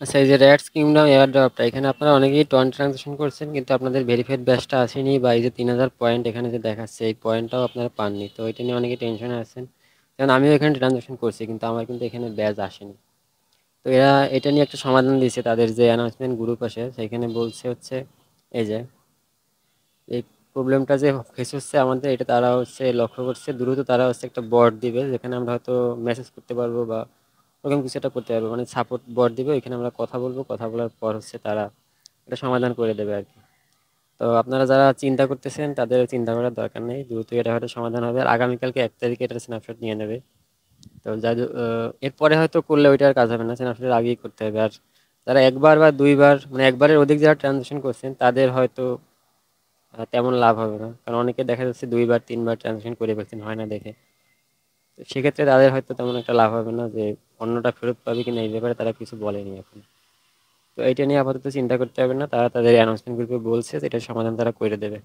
আচ্ছা, এই যে র্যাটস কিংডম এয়ারড্রপটা, এখানে আপনারা অনেকেই টন ট্রানজাকশন করছেন কিন্তু আপনাদের ভেরিফাইড ব্যাচটা আসেনি, বা এই যে 3000 পয়েন্ট এখানে যে দেখাচ্ছে এই পয়েন্টটাও আপনারা পাননি, তো এটা নিয়ে অনেকে টেনশনে আছেন। কারণ আমিও এখানে ট্রানজাকশন করছি কিন্তু আমার কিন্তু এখানে ব্যাচ আসেনি। তো এরা এটা নিয়ে একটা সমাধান দিয়েছে, তাদের যে অ্যানাউন্সমেন্ট গ্রুপ আসে সেখানে বলছে হচ্ছে এই যে এই প্রবলেমটা যে ফেস হচ্ছে আমাদের, এটা তারা হচ্ছে লক্ষ্য করছে, দ্রুত তারা হচ্ছে একটা বট দিবে যেখানে আমরা হয়তো মেসেজ করতে পারবো বা ওরকম কিছু একটা করতে পারবো, মানে সাপোর্ট বট দিবে, ওইখানে আমরা কথা বলবো, কথা বলার পর হচ্ছে তারা এটা সমাধান করে দেবে আর কি। তো আপনারা যারা চিন্তা করতেছেন তাদের চিন্তা করার দরকার নেই, দ্রুত এটা হয়তো সমাধান হবে, আর আগামীকালকে 1 তারিখে এটার স্ন্যাপশট নিয়ে নেবে। তো যা এরপরে হয়তো করলে ওইটা আর কাজ হবে না, স্ন্যাপশটের আগেই করতে হবে। আর যারা একবার বা দুইবার, মানে একবারের অধিক যারা ট্রানজাকশন করছেন তাদের হয়তো তেমন লাভ হবে না, কারণ অনেকে দেখা যাচ্ছে দুইবার তিনবার ট্রানজাকশন করে ফেলছেন হয় না দেখে। তো সেক্ষেত্রে তাদের হয়তো তেমন একটা লাভ হবে না, যে অন্যটা ফেরত পাবে কিনা এই ব্যাপারে তারা কিছু বলেনি এখন। তো এইটা নিয়ে আপাতত চিন্তা করতে হবে না, তারা তাদের অ্যানাউন্সমেন্ট গ্রুপে বলছে যে এটার সমাধান তারা করে দেবে।